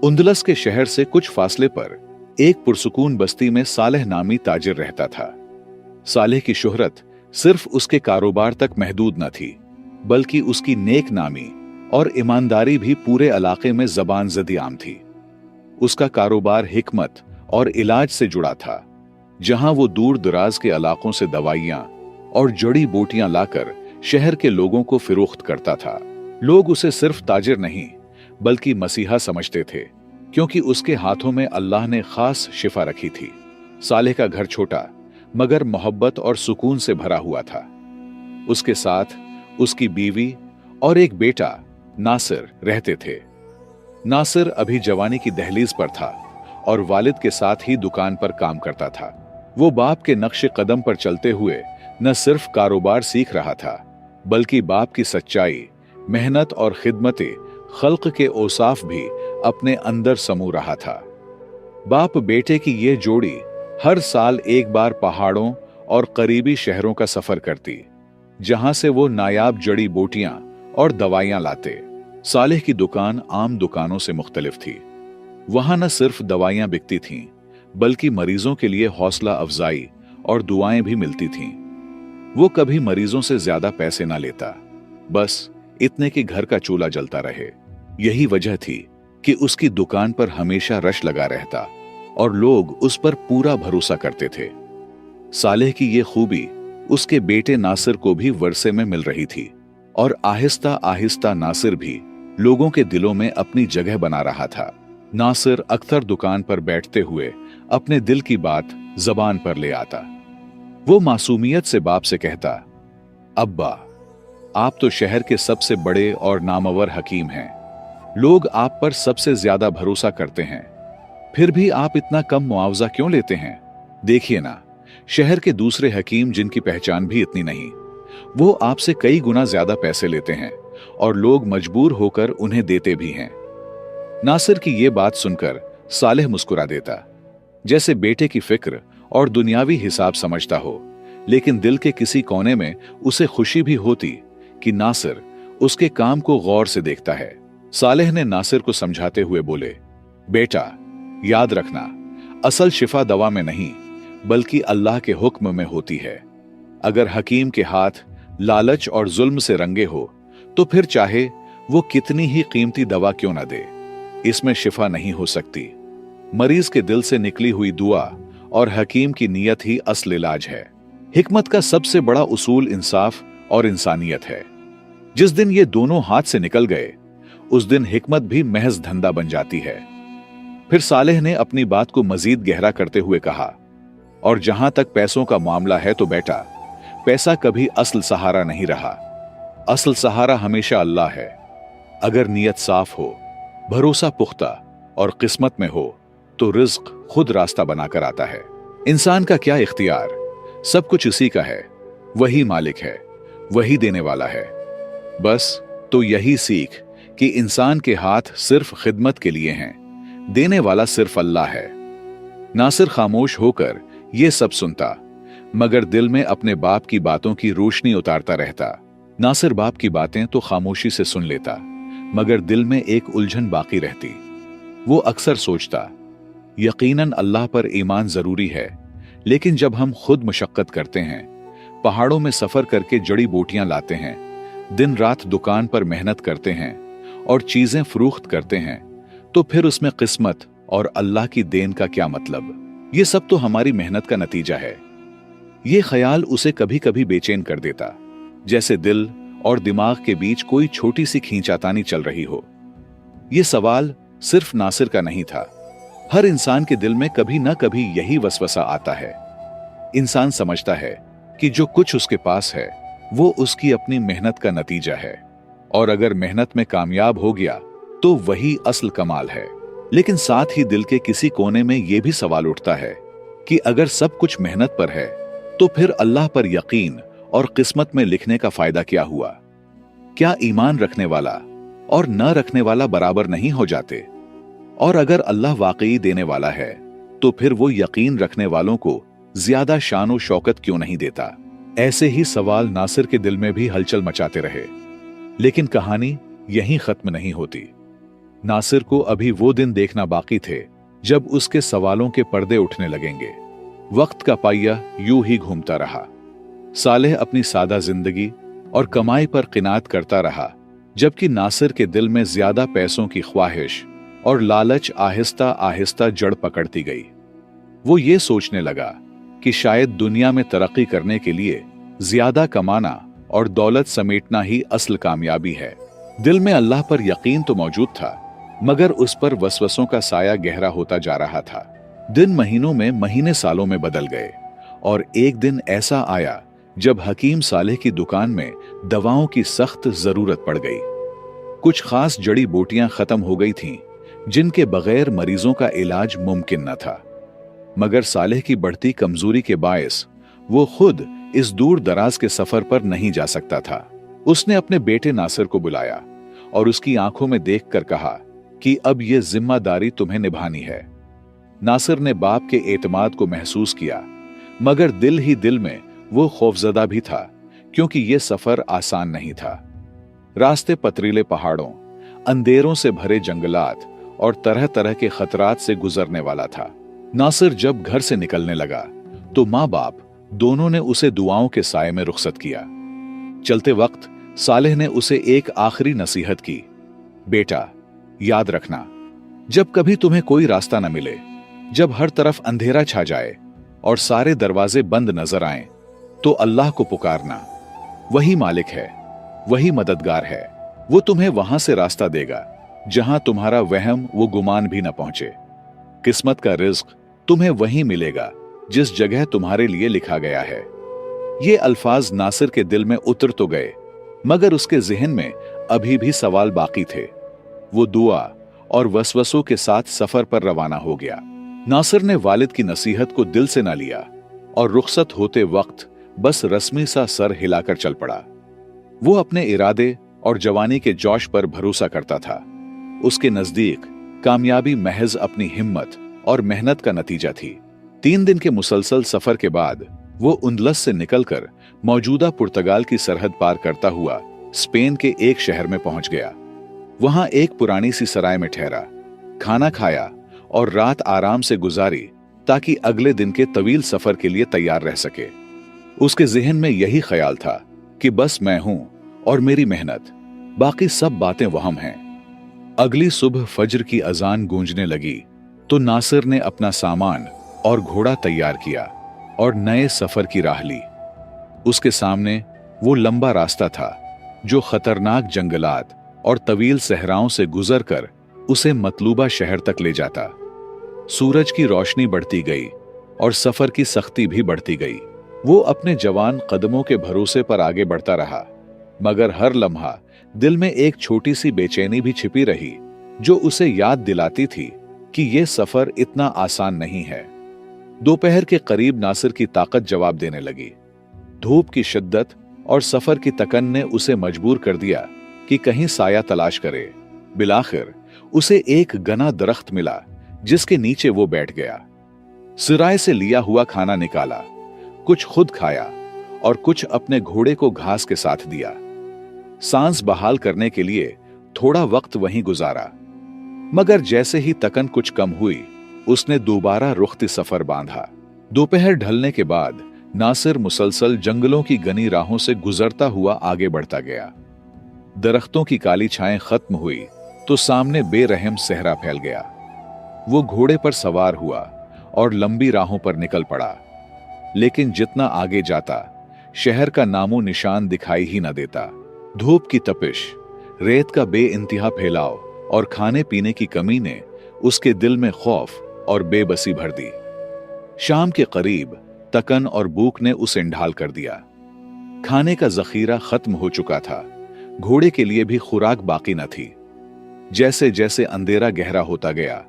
उंदलस के शहर से कुछ फासले पर एक पुरसुकून बस्ती में सालेह नामी ताजिर रहता था। सालेह की शोहरत सिर्फ उसके कारोबार तक महदूद न थी, बल्कि उसकी नेक नामी और ईमानदारी भी पूरे इलाके में ज़बान ज़दी आम थी। उसका कारोबार हिकमत और इलाज से जुड़ा था, जहां वो दूर दराज के इलाकों से दवाइयां और जड़ी बूटियां लाकर शहर के लोगों को फिरोख्त करता था। लोग उसे सिर्फ ताजिर नहीं बल्कि मसीहा समझते थे, क्योंकि उसके हाथों में अल्लाह ने खास शिफा रखी थी। सालेह का घर छोटा मगर मोहब्बत और सुकून से भरा हुआ था। उसके साथ उसकी बीवी और एक बेटा नासिर रहते थे। नासिर अभी जवानी की दहलीज पर था और वालिद के साथ ही दुकान पर काम करता था। वो बाप के नक्शे कदम पर चलते हुए न सिर्फ कारोबार सीख रहा था, बल्कि बाप की सच्चाई, मेहनत और खिदमते खल्क के औसाफ भी अपने अंदर समू रहा था। बाप बेटे की ये जोड़ी हर साल एक बार पहाड़ों और करीबी शहरों का सफर करती, जहां से वो नायाब जड़ी बूटियां और दवाइयां लाते। सालेह की दुकान आम दुकानों से मुख्तलिफ थी। वहां न सिर्फ दवाइयां बिकती थीं, बल्कि मरीजों के लिए हौसला अफजाई और दुआएं भी मिलती थीं। वो कभी मरीजों से ज्यादा पैसे ना लेता, बस इतने कि घर का चूल्हा जलता रहे। यही वजह थी कि उसकी दुकान पर हमेशा रश लगा रहता और लोग उस पर पूरा भरोसा करते थे। सालेह की ये खूबी उसके बेटे नासिर को भी वर्षे में मिल रही थी और आहिस्ता आहिस्ता नासिर भी लोगों के दिलों में अपनी जगह बना रहा था। नासिर अक्सर दुकान पर बैठते हुए अपने दिल की बात जबान पर ले आता। वो मासूमियत से बाप से कहता, अब्बा, आप तो शहर के सबसे बड़े और नामवर हकीम हैं। लोग आप पर सबसे ज्यादा भरोसा करते हैं, फिर भी आप इतना कम मुआवजा क्यों लेते हैं? देखिए ना, शहर के दूसरे हकीम जिनकी पहचान भी इतनी नहीं, वो आपसे कई गुना ज्यादा पैसे लेते हैं और लोग मजबूर होकर उन्हें देते भी हैं। नासिर की ये बात सुनकर सालेह मुस्कुरा देता, जैसे बेटे की फिक्र और दुनियावी हिसाब समझता हो, लेकिन दिल के किसी कोने में उसे खुशी भी होती कि नासिर उसके काम को गौर से देखता है। सालेह ने नासिर को समझाते हुए बोले, बेटा, याद रखना, असल शिफा दवा में नहीं बल्कि अल्लाह के हुक्म में होती है। अगर हकीम के हाथ लालच और जुल्म से रंगे हो तो फिर चाहे वो कितनी ही कीमती दवा क्यों न दे, इसमें शिफा नहीं हो सकती। मरीज के दिल से निकली हुई दुआ और हकीम की नीयत ही असल इलाज है। हिकमत का सबसे बड़ा उसूल इंसाफ और इंसानियत है। जिस दिन ये दोनों हाथ से निकल गए, उस दिन हिकमत भी महज धंधा बन जाती है। फिर सालेह ने अपनी बात को मजीद गहरा करते हुए कहा, और जहां तक पैसों का मामला है तो बेटा, पैसा कभी असल सहारा नहीं रहा। असल सहारा हमेशा अल्लाह है। अगर नीयत साफ हो, भरोसा पुख्ता और किस्मत में हो तो रिज्क खुद रास्ता बनाकर आता है। इंसान का क्या इख्तियार, सब कुछ इसी का है। वही मालिक है, वही देने वाला है। बस तो यही सीख कि इंसान के हाथ सिर्फ खिदमत के लिए हैं, देने वाला सिर्फ अल्लाह है। नासिर खामोश होकर ये सब सुनता, मगर दिल में अपने बाप की बातों की रोशनी उतारता रहता। नासिर बाप की बातें तो खामोशी से सुन लेता, मगर दिल में एक उलझन बाकी रहती। वो अक्सर सोचता, यकीनन अल्लाह पर ईमान जरूरी है, लेकिन जब हम खुद मुशक्कत करते हैं, पहाड़ों में सफर करके जड़ी बूटियां लाते हैं, दिन रात दुकान पर मेहनत करते हैं और चीजें फरोख्त करते हैं, तो फिर उसमें किस्मत और अल्लाह की देन का क्या मतलब? ये सब तो हमारी मेहनत का नतीजा है। ये ख्याल उसे कभी कभी बेचैन कर देता, जैसे दिल और दिमाग के बीच कोई छोटी सी खींचातानी चल रही हो। ये सवाल सिर्फ नासिर का नहीं था, हर इंसान के दिल में कभी न कभी यही वसवसा आता है। इंसान समझता है कि जो कुछ उसके पास है वो उसकी अपनी मेहनत का नतीजा है, और अगर मेहनत में कामयाब हो गया तो वही असल कमाल है। लेकिन साथ ही दिल के किसी कोने में यह भी सवाल उठता है कि अगर सब कुछ मेहनत पर है तो फिर अल्लाह पर यकीन और किस्मत में लिखने का फायदा क्या हुआ? क्या ईमान रखने वाला और न रखने वाला बराबर नहीं हो जाते? और अगर अल्लाह वाकई देने वाला है तो फिर वो यकीन रखने वालों को ज्यादा शान और शौकत क्यों नहीं देता? ऐसे ही सवाल नासिर के दिल में भी हलचल मचाते रहे। लेकिन कहानी यहीं खत्म नहीं होती। नासिर को अभी वो दिन देखना बाकी थे जब उसके सवालों के पर्दे उठने लगेंगे। वक्त का पहिया यूं ही घूमता रहा। सालेह अपनी सादा जिंदगी और कमाई पर किनात करता रहा, जबकि नासिर के दिल में ज्यादा पैसों की ख्वाहिश और लालच आहिस्ता आहिस्ता जड़ पकड़ती गई। वो ये सोचने लगा कि शायद दुनिया में तरक्की करने के लिए ज्यादा कमाना और दौलत समेटना ही असल कामयाबी है। दिल में अल्लाह पर यकीन तो मौजूद था, मगर उस पर वसवसों का साया गहरा होता जा रहा था। दिन महीनों में, महीने सालों में बदल गए और एक दिन ऐसा आया जब हकीम सालेह की दुकान में दवाओं की सख्त जरूरत पड़ गई। कुछ खास जड़ी बूटियां खत्म हो गई थीं, जिनके बगैर मरीजों का इलाज मुमकिन न था। मगर सालेह की बढ़ती कमजोरी के बायस वो खुद इस दूर दराज के सफर पर नहीं जा सकता था। उसने अपने बेटे नासिर को बुलाया और उसकी आंखों में देखकर कहा कि अब ये जिम्मेदारी तुम्हें निभानी है। नासिर ने बाप के एतमाद को महसूस किया, मगर दिल ही दिल में वो खौफजदा भी था, क्योंकि ये सफर आसान नहीं था। रास्ते पथरीले पहाड़ों, अंधेरों से भरे जंगलात और तरह तरह के खतरात से गुजरने वाला था। नासिर जब घर से निकलने लगा तो माँ बाप दोनों ने उसे दुआओं के साए में रुखसत किया। चलते वक्त सालेह ने उसे एक आखिरी नसीहत की, बेटा याद रखना, जब कभी तुम्हें कोई रास्ता न मिले, जब हर तरफ अंधेरा छा जाए और सारे दरवाजे बंद नजर आएं, तो अल्लाह को पुकारना। वही मालिक है, वही मददगार है। वो तुम्हें वहां से रास्ता देगा जहां तुम्हारा वहम वो गुमान भी न पहुंचे। किस्मत का रिज्क तुम्हें वहीं मिलेगा जिस जगह तुम्हारे लिए लिखा गया है। ये अल्फाज नासिर के दिल में उतर तो गए, मगर उसके जिहन में अभी भी सवाल बाकी थे। वो दुआ और वसवसों के साथ सफर पर रवाना हो गया। नासिर ने वालिद की नसीहत को दिल से ना लिया और रुखसत होते वक्त बस रस्मी सा सर हिलाकर चल पड़ा। वो अपने इरादे और जवानी के जोश पर भरोसा करता था। उसके नजदीक कामयाबी महज अपनी हिम्मत और मेहनत का नतीजा थी। 3 दिन के मुसलसल सफर के बाद वो उंदलस से निकलकर मौजूदा पुर्तगाल की सरहद पार करता हुआ स्पेन के एक शहर में पहुंच गया। वहां एक पुरानी सी सराय में ठहरा, खाना खाया और रात आराम से गुजारी, ताकि अगले दिन के तवील सफर के लिए तैयार रह सके। उसके जिहन में यही ख्याल था कि बस मैं हूं और मेरी मेहनत, बाकी सब बातें वहम हैं। अगली सुबह फज्र की अजान गूंजने लगी तो नासिर ने अपना सामान और घोड़ा तैयार किया और नए सफर की राह ली। उसके सामने वो लंबा रास्ता था जो खतरनाक जंगलात और तवील सहराओं से गुजरकर उसे मतलूबा शहर तक ले जाता। सूरज की रोशनी बढ़ती गई और सफर की सख्ती भी बढ़ती गई। वो अपने जवान कदमों के भरोसे पर आगे बढ़ता रहा, मगर हर लम्हा दिल में एक छोटी सी बेचैनी भी छिपी रही, जो उसे याद दिलाती थी कि यह सफर इतना आसान नहीं है। दोपहर के करीब नासिर की ताकत जवाब देने लगी। धूप की शिद्दत और सफर की तकन ने उसे मजबूर कर दिया कि कहीं साया तलाश करे। बिलाखिर उसे एक घना दरख्त मिला, जिसके नीचे वो बैठ गया। सिराय से लिया हुआ खाना निकाला, कुछ खुद खाया और कुछ अपने घोड़े को घास के साथ दिया। सांस बहाल करने के लिए थोड़ा वक्त वहीं गुजारा, मगर जैसे ही तकन कुछ कम हुई, उसने दोबारा रुख्ती सफर बांधा। दोपहर ढलने के बाद नासिर मुसलसल जंगलों की घनी राहों से गुजरता हुआ आगे बढ़ता गया। दरख्तों की काली छाएं खत्म हुई तो सामने बेरहम सहरा फैल गया। वो घोड़े पर सवार हुआ और लंबी राहों पर निकल पड़ा, लेकिन जितना आगे जाता शहर का नामो निशान दिखाई ही न देता। धूप की तपिश, रेत का बेइंतहा फैलाव और खाने पीने की कमी ने उसके दिल में खौफ और बेबसी भर दी। शाम के करीब तकन और भूख ने उसे इंढाल कर दिया। खाने का जखीरा खत्म हो चुका था, घोड़े के लिए भी खुराक बाकी न थी। जैसे जैसे अंधेरा गहरा होता गया,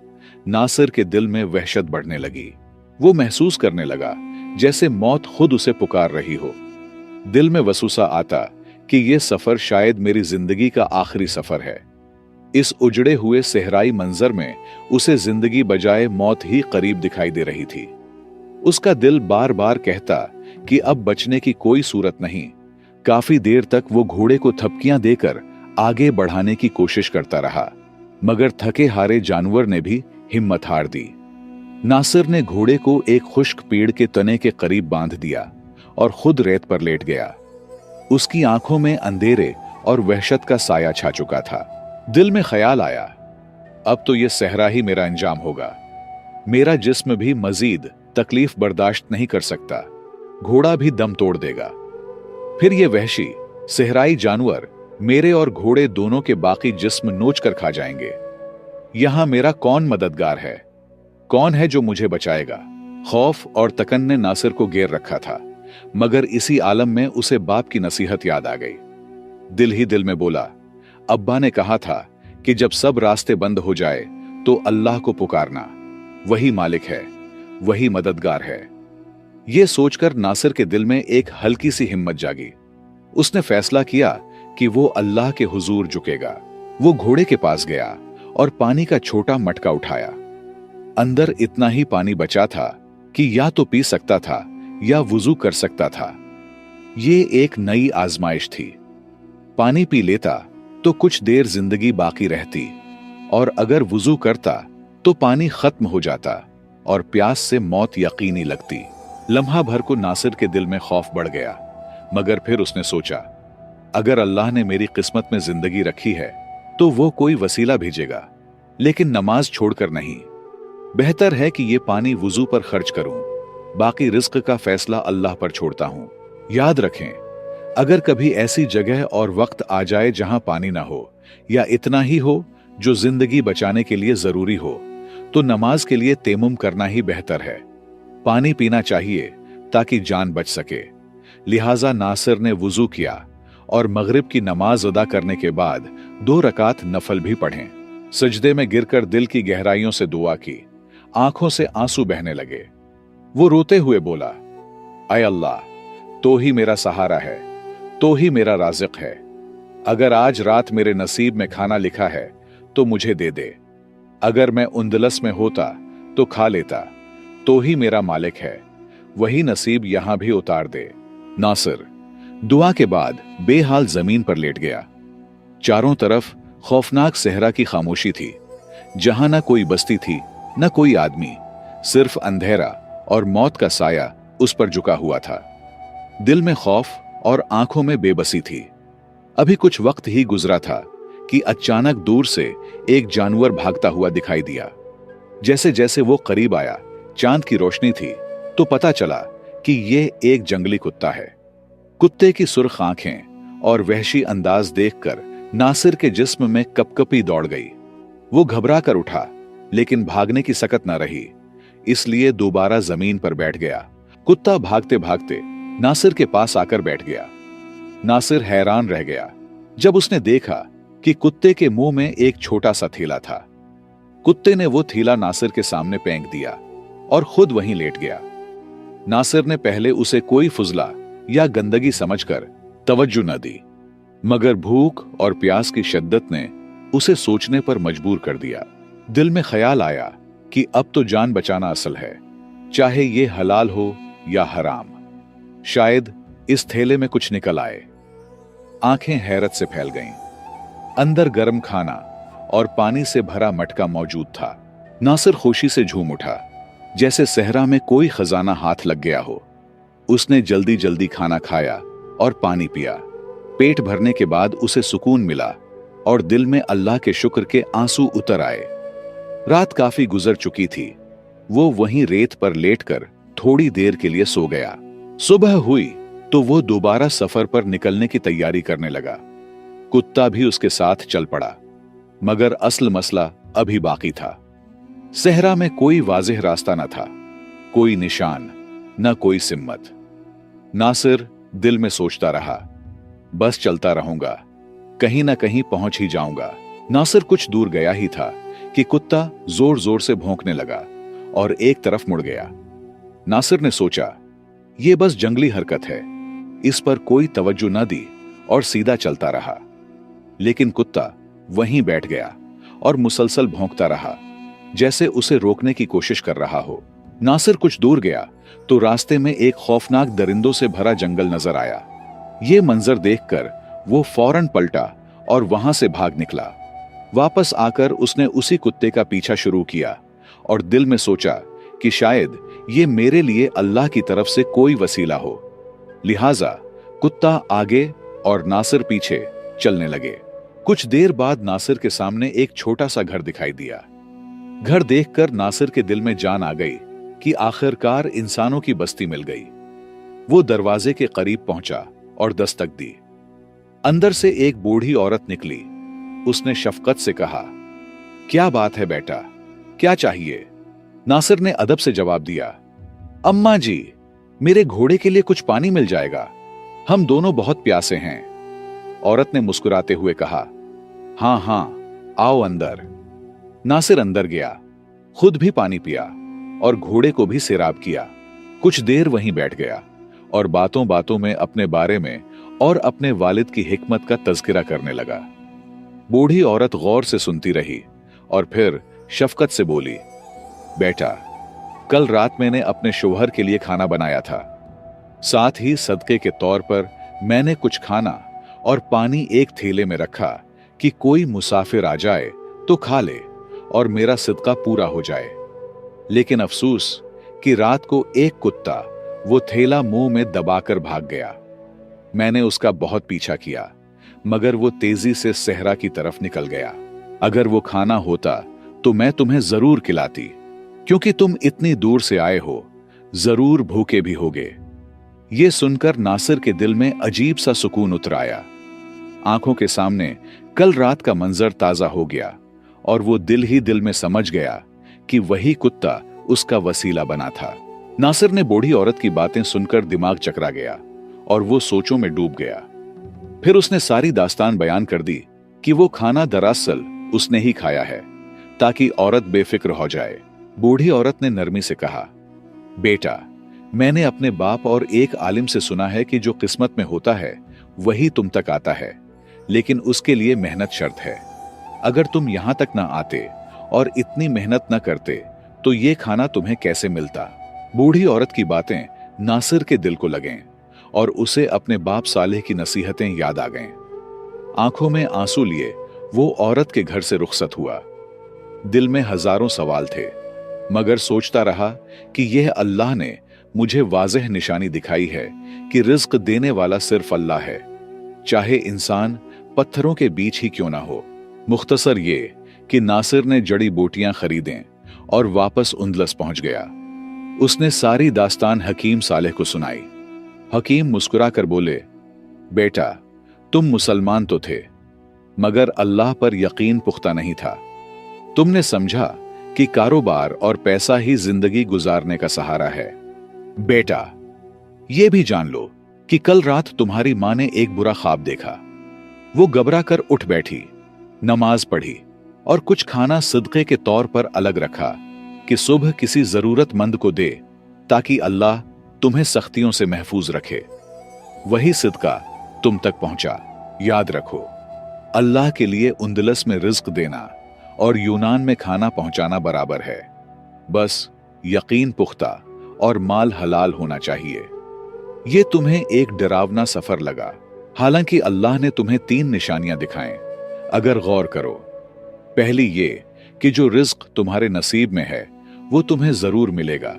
नासिर के दिल में वहशत बढ़ने लगी। वो महसूस करने लगा जैसे मौत खुद उसे पुकार रही हो। दिल में वसूसा आता कि यह सफर शायद मेरी जिंदगी का आखिरी सफर है। इस उजड़े हुए सहराई मंजर में उसे जिंदगी बजाय मौत ही करीब दिखाई दे रही थी। उसका दिल बार बार कहता कि अब बचने की कोई सूरत नहीं। काफी देर तक वो घोड़े को थपकियां देकर आगे बढ़ाने की कोशिश करता रहा, मगर थके हारे जानवर ने भी हिम्मत हार दी। नासिर ने घोड़े को एक खुश्क पेड़ के तने के करीब बांध दिया और खुद रेत पर लेट गया। उसकी आंखों में अंधेरे और वहशत का साया छा चुका था। दिल में ख्याल आया, अब तो यह सहरा ही मेरा अंजाम होगा। मेरा जिस्म भी मजीद तकलीफ बर्दाश्त नहीं कर सकता, घोड़ा भी दम तोड़ देगा। फिर ये वहशी सहराई जानवर मेरे और घोड़े दोनों के बाकी जिस्म नोच कर खा जाएंगे। यहां मेरा कौन मददगार है? कौन है जो मुझे बचाएगा? खौफ और तकन ने नासिर को घेर रखा था, मगर इसी आलम में उसे बाप की नसीहत याद आ गई। दिल ही दिल में बोला, अब्बा ने कहा था कि जब सब रास्ते बंद हो जाए तो अल्लाह को पुकारना, वही मालिक है, वही मददगार है। यह सोचकर नासिर के दिल में एक हल्की सी हिम्मत जागी। उसने फैसला किया कि वो अल्लाह के हुजूर झुकेगा। वो घोड़े के पास गया और पानी का छोटा मटका उठाया। अंदर इतना ही पानी बचा था कि या तो पी सकता था या वुजू कर सकता था। ये एक नई आजमाइश थी। पानी पी लेता तो कुछ देर जिंदगी बाकी रहती, और अगर वुजू करता तो पानी खत्म हो जाता और प्यास से मौत यकीनी लगती। लम्हा भर को नासिर के दिल में खौफ बढ़ गया, मगर फिर उसने सोचा, अगर अल्लाह ने मेरी किस्मत में जिंदगी रखी है तो वो कोई वसीला भेजेगा, लेकिन नमाज छोड़कर नहीं। बेहतर है कि ये पानी वुजू पर खर्च करूं, बाकी रिज्क का फैसला अल्लाह पर छोड़ता हूं। याद रखें, अगर कभी ऐसी जगह और वक्त आ जाए जहां पानी ना हो या इतना ही हो जो जिंदगी बचाने के लिए जरूरी हो, तो नमाज के लिए तेमुम करना ही बेहतर है। पानी पीना चाहिए ताकि जान बच सके। लिहाजा नासिर ने वुजू किया और मगरिब की नमाज अदा करने के बाद 2 रकात नफल भी पढ़े। सजदे में गिरकर दिल की गहराइयों से दुआ की। आंखों से आंसू बहने लगे। वो रोते हुए बोला, ऐ अल्लाह, तो ही मेरा सहारा है, तो ही मेरा राज़िक है। अगर आज रात मेरे नसीब में खाना लिखा है तो मुझे दे दे। अगर मैं उंदलस में होता तो खा लेता, तो ही मेरा मालिक है, वही नसीब यहां भी उतार दे। नासिर दुआ के बाद बेहाल जमीन पर लेट गया। चारों तरफ खौफनाक सहरा की खामोशी थी, जहां ना कोई बस्ती थी, न कोई आदमी, सिर्फ अंधेरा और मौत का साया उस पर झुका हुआ था। दिल में खौफ और आंखों में बेबसी थी। अभी कुछ वक्त ही गुजरा था कि अचानक दूर से एक जानवर भागता हुआ दिखाई दिया। जैसे जैसे वो करीब आया, चांद की रोशनी थी तो पता चला कि ये एक जंगली कुत्ता है। कुत्ते की सुर्ख आंखें और वहशी अंदाज देखकर नासिर के जिस्म में कपकपी दौड़ गई। वो घबरा कर उठा, लेकिन भागने की सकत न रही, इसलिए दोबारा जमीन पर बैठ गया। कुत्ता भागते भागते नासिर के पास आकर बैठ गया। नासिर हैरान रह गया जब उसने देखा कि कुत्ते के मुंह में एक छोटा सा थैला था। कुत्ते ने वो थैला नासिर के सामने फेंक दिया और खुद वहीं लेट गया। नासिर ने पहले उसे कोई फुजला या गंदगी समझकर तवज्जो न दी, मगर भूख और प्यास की शिद्दत ने उसे सोचने पर मजबूर कर दिया। दिल में ख्याल आया कि अब तो जान बचाना असल है, चाहे ये हलाल हो या हराम। शायद इस थैले में कुछ निकल आए। आंखें हैरत से फैल गईं। अंदर गर्म खाना और पानी से भरा मटका मौजूद था। नासिर खुशी से झूम उठा, जैसे सहरा में कोई खजाना हाथ लग गया हो। उसने जल्दी जल्दी खाना खाया और पानी पिया। पेट भरने के बाद उसे सुकून मिला और दिल में अल्लाह के शुक्र के आंसू उतर आए। रात काफी गुजर चुकी थी। वो वहीं रेत पर लेटकर थोड़ी देर के लिए सो गया। सुबह हुई तो वो दोबारा सफर पर निकलने की तैयारी करने लगा। कुत्ता भी उसके साथ चल पड़ा, मगर असल मसला अभी बाकी था। सहरा में कोई वाज़ेह रास्ता न था, कोई निशान, न कोई सिम्मत। नासिर दिल में सोचता रहा, बस चलता रहूंगा, कहीं ना कहीं पहुंच ही जाऊंगा। नासिर कुछ दूर गया ही था कि कुत्ता जोर जोर से भौंकने लगा और एक तरफ मुड़ गया। नासिर ने सोचा, ये बस जंगली हरकत है, इस पर कोई तवज्जो न दी और सीधा चलता रहा। लेकिन कुत्ता वहीं बैठ गया और मुसलसल भौंकता रहा, जैसे उसे रोकने की कोशिश कर रहा हो। नासिर कुछ दूर गया तो रास्ते में एक खौफनाक दरिंदों से भरा जंगल नजर आया। ये मंजर देखकर वो फौरन पलटा और वहां से भाग निकला। वापस आकर उसने उसी कुत्ते का पीछा शुरू किया और दिल में सोचा कि शायद ये मेरे लिए अल्लाह की तरफ से कोई वसीला हो। लिहाजा कुत्ता आगे और नासिर पीछे चलने लगे। कुछ देर बाद नासिर के सामने एक छोटा सा घर दिखाई दिया। घर देखकर नासिर के दिल में जान आ गई कि आखिरकार इंसानों की बस्ती मिल गई। वो दरवाजे के करीब पहुंचा और दस्तक दी। अंदर से एक बूढ़ी औरत निकली। उसने शफकत से कहा, क्या बात है बेटा, क्या चाहिए? नासिर ने अदब से जवाब दिया, अम्मा जी, मेरे घोड़े के लिए कुछ पानी मिल जाएगा, हम दोनों बहुत प्यासे हैं। औरत ने मुस्कुराते हुए कहा, हां हां, आओ अंदर। नासिर अंदर गया, खुद भी पानी पिया और घोड़े को भी सैराब किया। कुछ देर वहीं बैठ गया और बातों बातों में अपने बारे में और अपने वालिद की हिकमत का तज़किरा करने लगा। बूढ़ी औरत गौर से सुनती रही और फिर शफकत से बोली, बेटा, कल रात मैंने अपने शौहर के लिए खाना बनाया था। साथ ही सदके के तौर पर मैंने कुछ खाना और पानी एक थैले में रखा कि कोई मुसाफिर आ जाए तो खा ले और मेरा सदका पूरा हो जाए। लेकिन अफसोस कि रात को एक कुत्ता वो थैला मुंह में दबाकर भाग गया। मैंने उसका बहुत पीछा किया, मगर वो तेजी से सहरा की तरफ निकल गया। अगर वो खाना होता तो मैं तुम्हें जरूर खिलाती, क्योंकि तुम इतनी दूर से आए हो, जरूर भूखे भी होगे। ये सुनकर नासिर के दिल में अजीब सा सुकून उतर आया। आंखों के सामने कल रात का मंजर ताजा हो गया और वो दिल ही दिल में समझ गया कि वही कुत्ता उसका वसीला बना था। नासिर ने बूढ़ी औरत की बातें सुनकर दिमाग चकरा गया और वो सोचों में डूब गया। फिर उसने सारी दास्तान बयान कर दी कि वो खाना दरअसल उसने ही खाया है, ताकि औरत बेफिक्र हो जाए। बूढ़ी औरत ने नरमी से कहा, बेटा, मैंने अपने बाप और एक आलिम से सुना है कि जो किस्मत में होता है वही तुम तक आता है, लेकिन उसके लिए मेहनत शर्त है। अगर तुम यहां तक ना आते और इतनी मेहनत ना करते तो ये खाना तुम्हें कैसे मिलता? बूढ़ी औरत की बातें नासिर के दिल को लगें और उसे अपने बाप सालेह की नसीहतें याद आ गईं। आंखों में आंसू लिए वो औरत के घर से रुखसत हुआ। दिल में हजारों सवाल थे, मगर सोचता रहा कि यह अल्लाह ने मुझे वाज़ेह निशानी दिखाई है कि रिज्क देने वाला सिर्फ अल्लाह है, चाहे इंसान पत्थरों के बीच ही क्यों ना हो। मुख्तसर ये कि नासिर ने जड़ी बूटियां खरीदें और वापस उंदलस पहुंच गया। उसने सारी दास्तान हकीम सालेह को सुनाई। हकीम मुस्कुरा कर बोले, बेटा, तुम मुसलमान तो थे, मगर अल्लाह पर यकीन पुख्ता नहीं था। तुमने समझा कि कारोबार और पैसा ही जिंदगी गुजारने का सहारा है। बेटा, यह भी जान लो कि कल रात तुम्हारी मां ने एक बुरा ख्वाब देखा। वो घबरा कर उठ बैठी, नमाज पढ़ी और कुछ खाना सदके के तौर पर अलग रखा कि सुबह किसी जरूरतमंद को दे, ताकि अल्लाह तुम्हें सख्तियों से महफूज रखे। वही सदका तुम तक पहुंचा। याद रखो, अल्लाह के लिए उंदलस में रिज्क देना और यूनान में खाना पहुंचाना बराबर है। बस यकीन पुख्ता और माल हलाल होना चाहिए। ये तुम्हें एक डरावना सफर लगा, हालांकि अल्लाह ने तुम्हें 3 निशानियां दिखाएं, अगर गौर करो। पहली ये कि जो रिज्क तुम्हारे नसीब में है वो तुम्हें जरूर मिलेगा,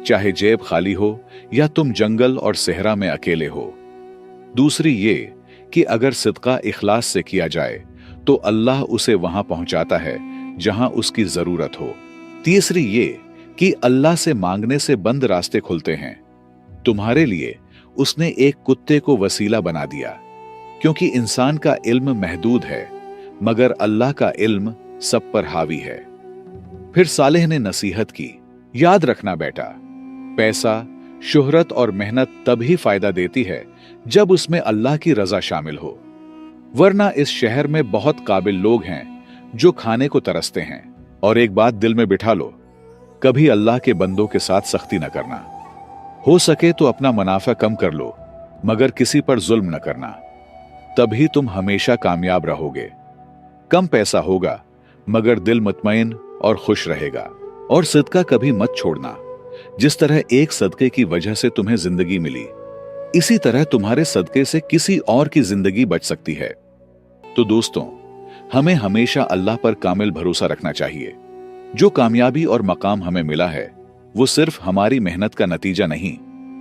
चाहे जेब खाली हो या तुम जंगल और सहरा में अकेले हो। दूसरी ये कि अगर सदका इखलास से किया जाए तो अल्लाह उसे वहां पहुंचाता है जहां उसकी जरूरत हो। तीसरी ये कि अल्लाह से मांगने से बंद रास्ते खुलते हैं। तुम्हारे लिए उसने एक कुत्ते को वसीला बना दिया, क्योंकि इंसान का इल्म महदूद है, मगर अल्लाह का इल्म सब पर हावी है। फिर सालेह ने नसीहत की, याद रखना बेटा, पैसा, शोहरत और मेहनत तभी फायदा देती है जब उसमें अल्लाह की रजा शामिल हो, वरना इस शहर में बहुत काबिल लोग हैं जो खाने को तरसते हैं। और एक बात दिल में बिठा लो, कभी अल्लाह के बंदों के साथ सख्ती न करना। हो सके तो अपना मुनाफा कम कर लो, मगर किसी पर जुल्म न करना, तभी तुम हमेशा कामयाब रहोगे। कम पैसा होगा मगर दिल मुतमईन और खुश रहेगा। और सदका कभी मत छोड़ना। जिस तरह एक सदके की वजह से तुम्हें जिंदगी मिली, इसी तरह तुम्हारे सदके से किसी और की जिंदगी बच सकती है। तो दोस्तों, हमें हमेशा अल्लाह पर कामिल भरोसा रखना चाहिए। जो कामयाबी और मकाम हमें मिला है वो सिर्फ हमारी मेहनत का नतीजा नहीं,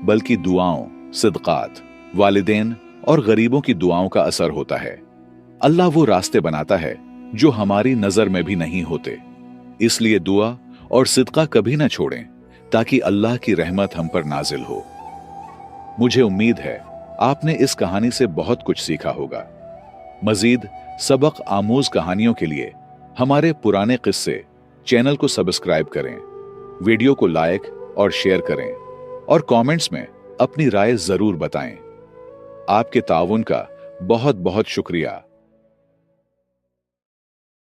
बल्कि दुआओं, सिदकात, वालिदैन और गरीबों की दुआओं का असर होता है। अल्लाह वो रास्ते बनाता है जो हमारी नजर में भी नहीं होते। इसलिए दुआ और सिदका कभी ना छोड़ें ताकि अल्लाह की रहमत हम पर नाजिल हो। मुझे उम्मीद है आपने इस कहानी से बहुत कुछ सीखा होगा। मजीद सबक आमूज कहानियों के लिए हमारे पुराने किस्से चैनल को सब्सक्राइब करें, वीडियो को लाइक और शेयर करें और कमेंट्स में अपनी राय जरूर बताएं। आपके ताउन का बहुत बहुत शुक्रिया।